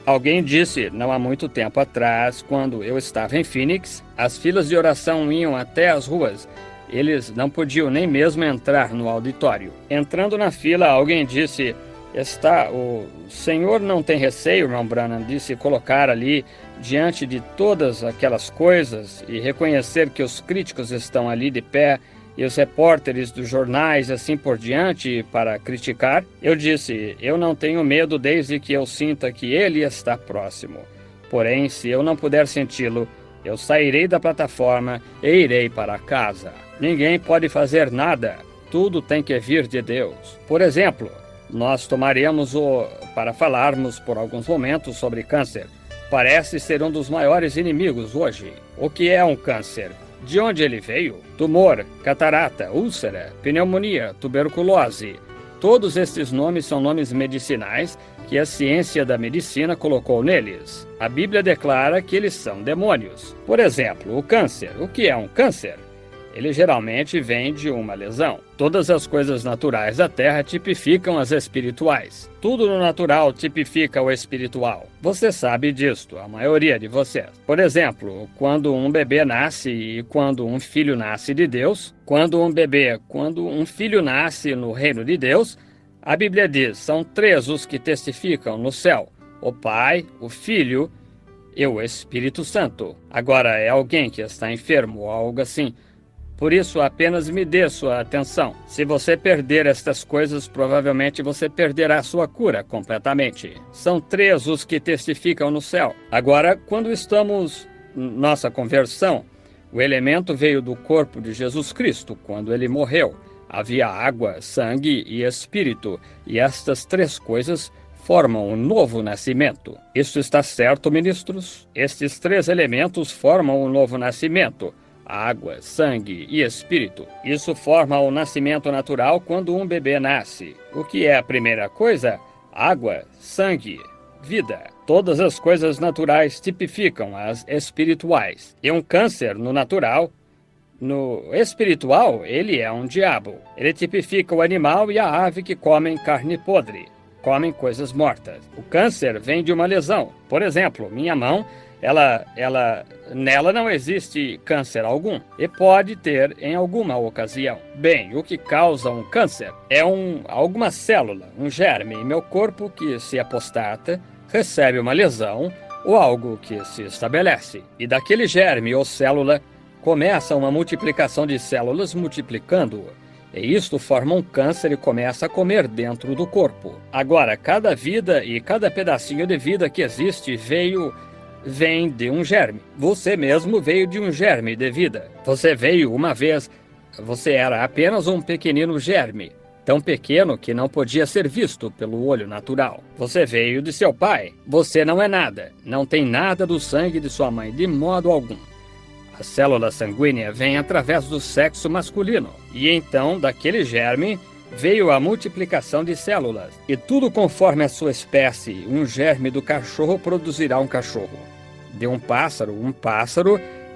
Alguém disse, não há muito tempo atrás, quando eu estava em Phoenix, as filas de oração iam até as ruas. Eles não podiam nem mesmo entrar no auditório. Entrando na fila, alguém disse, o senhor não tem receio, irmão Branham, de se colocar ali diante de todas aquelas coisas e reconhecer que os críticos estão ali de pé e os repórteres dos jornais assim por diante para criticar? Eu disse, eu não tenho medo desde que eu sinta que ele está próximo. Porém, se eu não puder senti-lo, eu sairei da plataforma e irei para casa. Ninguém pode fazer nada. Tudo tem que vir de Deus. Por exemplo, nós tomaremos para falarmos por alguns momentos sobre câncer. Parece ser um dos maiores inimigos hoje. O que é um câncer? De onde ele veio? Tumor, catarata, úlcera, pneumonia, tuberculose. Todos estes nomes são nomes medicinais que a ciência da medicina colocou neles. A Bíblia declara que eles são demônios. Por exemplo, o câncer. O que é um câncer? Ele geralmente vem de uma lesão. Todas as coisas naturais da Terra tipificam as espirituais. Tudo no natural tipifica o espiritual. Você sabe disto, a maioria de vocês. Por exemplo, quando um bebê nasce e quando um filho nasce de Deus, quando um filho nasce no reino de Deus, a Bíblia diz, são 3 os que testificam no céu: o Pai, o Filho e o Espírito Santo. Agora, é alguém que está enfermo ou algo assim. Por isso, apenas me dê sua atenção. Se você perder estas coisas, provavelmente você perderá sua cura completamente. São 3 os que testificam no céu. Agora, quando estamos nossa conversão, o elemento veio do corpo de Jesus Cristo, quando ele morreu. Havia água, sangue e espírito, e estas 3 coisas formam um novo nascimento. Isso está certo, ministros? Estes 3 elementos formam um novo nascimento: água, sangue e espírito. Isso forma o nascimento natural quando um bebê nasce. O que é a primeira coisa? Água, sangue, vida. Todas as coisas naturais tipificam as espirituais. E um câncer no natural, no espiritual, ele é um diabo. Ele tipifica o animal e a ave que comem carne podre, comem coisas mortas. O câncer vem de uma lesão. Por exemplo, minha mão, nela não existe câncer algum e pode ter em alguma ocasião. Bem, o que causa um câncer é alguma célula, um germe em meu corpo que se apostata, recebe uma lesão ou algo que se estabelece. E daquele germe ou célula começa uma multiplicação de células multiplicando-o. E isto forma um câncer e começa a comer dentro do corpo. Agora, cada vida e cada pedacinho de vida que existe vem de um germe. Você mesmo veio de um germe de vida. Você veio uma vez, você era apenas um pequenino germe, tão pequeno que não podia ser visto pelo olho natural. Você veio de seu pai. Você não é nada. Não tem nada do sangue de sua mãe, de modo algum. A célula sanguínea vem através do sexo masculino. E então, daquele germe, veio a multiplicação de células. E tudo conforme a sua espécie. Um germe do cachorro produzirá um cachorro. De um pássaro.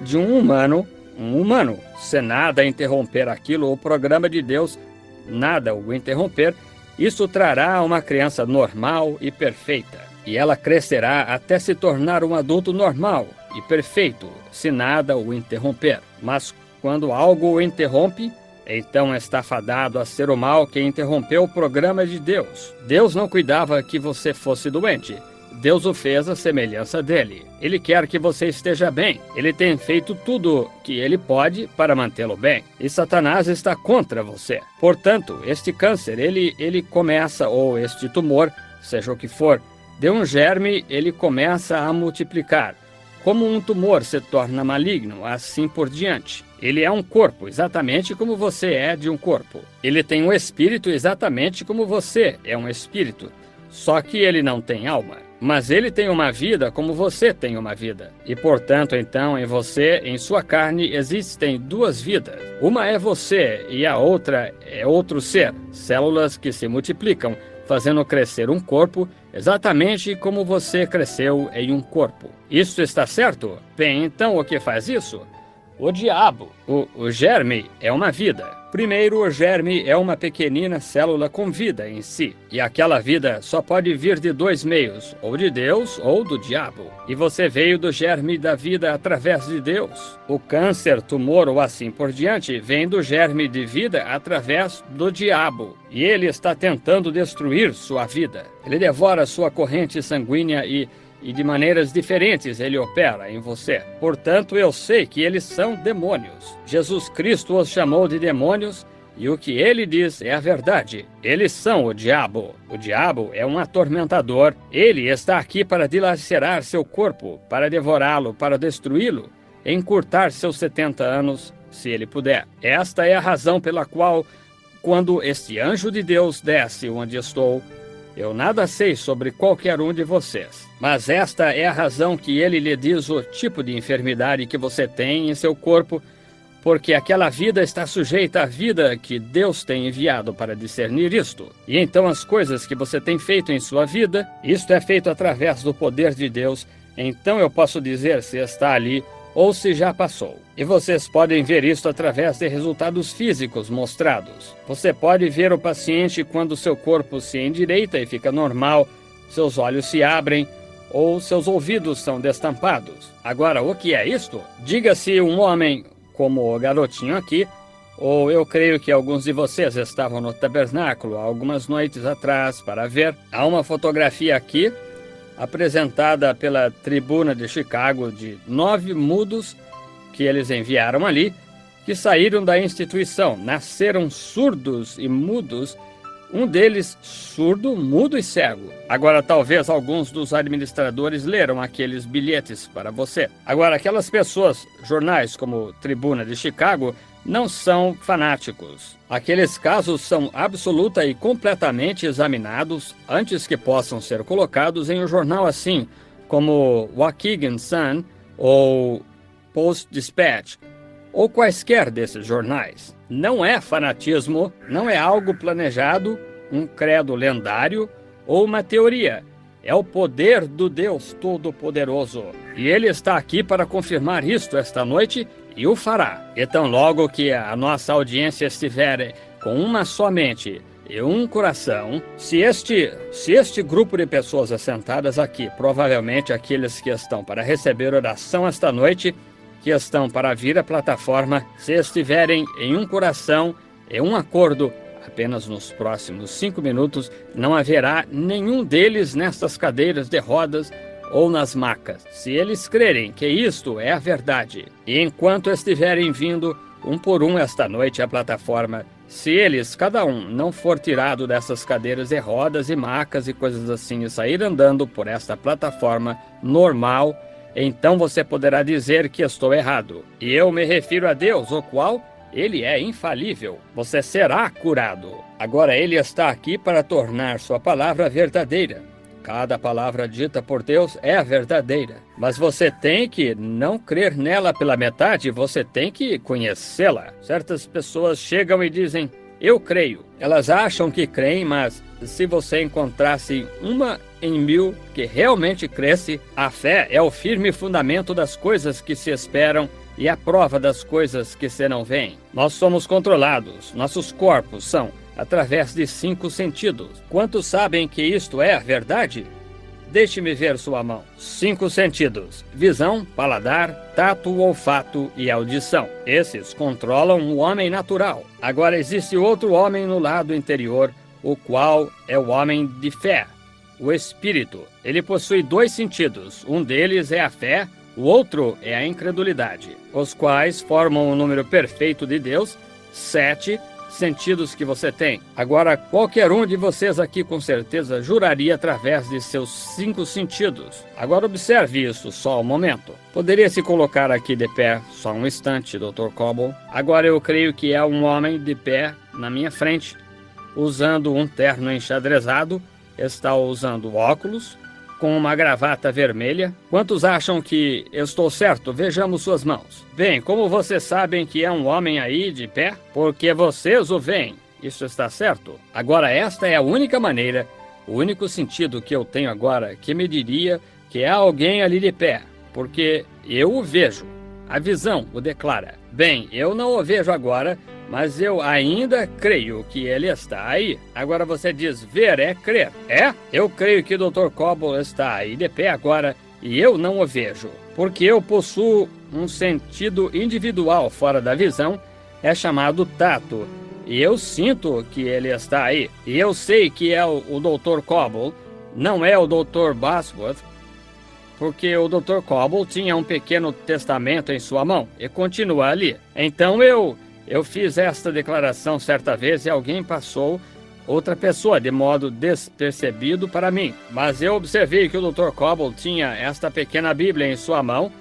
De um humano. Se nada interromper aquilo, o programa de Deus, nada o interromper, isso trará uma criança normal e perfeita. E ela crescerá até se tornar um adulto normal e perfeito, se nada o interromper. Mas quando algo o interrompe, então está fadado a ser o mal que interrompeu o programa de Deus. Deus não cuidava que você fosse doente. Deus o fez à semelhança dele. Ele quer que você esteja bem. Ele tem feito tudo que ele pode para mantê-lo bem. E Satanás está contra você. Portanto, este câncer, ele começa, ou este tumor, seja o que for, de um germe, ele começa a multiplicar. Como um tumor se torna maligno, assim por diante. Ele é um corpo, exatamente como você é de um corpo. Ele tem um espírito exatamente como você é um espírito. Só que ele não tem alma. Mas ele tem uma vida como você tem uma vida. E, portanto, então, em você, em sua carne, existem 2 vidas. Uma é você e a outra é outro ser. Células que se multiplicam, fazendo crescer um corpo exatamente como você cresceu em um corpo. Isso está certo? Bem, então o que faz isso? O diabo, o germe, é uma vida. Primeiro, o germe é uma pequenina célula com vida em si. E aquela vida só pode vir de dois meios, ou de Deus ou do diabo. E você veio do germe da vida através de Deus. O câncer, tumor ou assim por diante vem do germe de vida através do diabo. E ele está tentando destruir sua vida. Ele devora sua corrente sanguínea e de maneiras diferentes ele opera em você. Portanto, eu sei que eles são demônios. Jesus Cristo os chamou de demônios e o que ele diz é a verdade. Eles são o diabo. O diabo é um atormentador. Ele está aqui para dilacerar seu corpo, para devorá-lo, para destruí-lo, encurtar seus 70 anos, se ele puder. Esta é a razão pela qual, quando este anjo de Deus desce onde estou, eu nada sei sobre qualquer um de vocês, mas esta é a razão que ele lhe diz o tipo de enfermidade que você tem em seu corpo, porque aquela vida está sujeita à vida que Deus tem enviado para discernir isto. E então as coisas que você tem feito em sua vida, isto é feito através do poder de Deus, então eu posso dizer se está ali ou se já passou. E vocês podem ver isso através de resultados físicos mostrados. Você pode ver o paciente quando seu corpo se endireita e fica normal, seus olhos se abrem ou seus ouvidos são destampados. Agora, o que é isto? Diga-se um homem como o garotinho aqui, ou eu creio que alguns de vocês estavam no tabernáculo há algumas noites atrás para ver. Há uma fotografia aqui apresentada pela Tribuna de Chicago de 9 mudos que eles enviaram ali, que saíram da instituição, nasceram surdos e mudos, um deles surdo, mudo e cego. Agora, talvez alguns dos administradores leram aqueles bilhetes para você. Agora, aquelas pessoas, jornais como Tribuna de Chicago, não são fanáticos. Aqueles casos são absoluta e completamente examinados antes que possam ser colocados em um jornal assim, como Waukegan Sun ou Post-Dispatch, ou quaisquer desses jornais. Não é fanatismo, não é algo planejado, um credo lendário ou uma teoria. É o poder do Deus Todo-Poderoso. E ele está aqui para confirmar isto esta noite e o fará. Então, logo que a nossa audiência estiver com uma só mente e um coração, se este grupo de pessoas assentadas aqui, provavelmente aqueles que estão para receber oração esta noite, que estão para vir à plataforma, se estiverem em um coração e um acordo, apenas nos próximos 5 minutos, não haverá nenhum deles nestas cadeiras de rodas ou nas macas, se eles crerem que isto é a verdade. E enquanto estiverem vindo um por um esta noite à plataforma, se eles, cada um, não for tirado dessas cadeiras de rodas e macas e coisas assim e sair andando por esta plataforma normal, então você poderá dizer que estou errado. E eu me refiro a Deus, o qual ele é infalível. Você será curado. Agora ele está aqui para tornar sua palavra verdadeira. Cada palavra dita por Deus é verdadeira. Mas você tem que não crer nela pela metade, você tem que conhecê-la. Certas pessoas chegam e dizem, eu creio. Elas acham que creem, mas se você encontrasse uma em 1000 que realmente cresce, a fé é o firme fundamento das coisas que se esperam e a prova das coisas que se não veem. Nós somos controlados, nossos corpos são através de 5 sentidos. Quantos sabem que isto é a verdade? Deixe-me ver sua mão. 5 sentidos: visão, paladar, tato, olfato e audição. Esses controlam o homem natural. Agora existe outro homem no lado interior, o qual é o homem de fé, o espírito. Ele possui 2 sentidos. Um deles é a fé, o outro é a incredulidade, os quais formam o número perfeito de Deus, 7 sentidos que você tem. Agora, qualquer um de vocês aqui com certeza juraria através de seus 5 sentidos. Agora observe isso só um momento. Poderia se colocar aqui de pé só um instante, Dr. Coble. Agora eu creio que é um homem de pé na minha frente, usando um terno enxadrezado, está usando óculos, com uma gravata vermelha. Quantos acham que eu estou certo? Vejamos suas mãos. Bem, como vocês sabem que é um homem aí de pé? Porque vocês o veem. Isso está certo? Agora, esta é a única maneira, o único sentido que eu tenho agora que me diria que há alguém ali de pé. Porque eu o vejo. A visão o declara. Bem, eu não o vejo agora, mas eu ainda creio que ele está aí. Agora você diz, ver é crer. É? Eu creio que o Dr. Cobble está aí de pé agora e eu não o vejo. Porque eu possuo um sentido individual fora da visão, é chamado tato. E eu sinto que ele está aí. E eu sei que é o Dr. Cobble, não é o Dr. Bosworth, porque o Dr. Cobble tinha um pequeno testamento em sua mão e continua ali. Então eu fiz esta declaração certa vez e alguém passou outra pessoa de modo despercebido para mim. Mas eu observei que o Dr. Cobble tinha esta pequena Bíblia em sua mão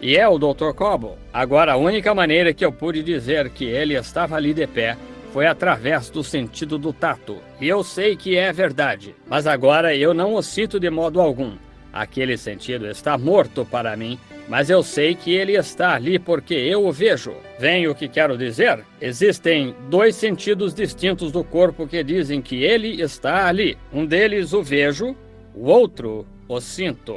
e é o Dr. Cobble. Agora, a única maneira que eu pude dizer que ele estava ali de pé foi através do sentido do tato. E eu sei que é verdade, mas agora eu não o sinto de modo algum. Aquele sentido está morto para mim, mas eu sei que ele está ali porque eu o vejo. Vem o que quero dizer? Existem dois sentidos distintos do corpo que dizem que ele está ali. Um deles o vejo, o outro o sinto.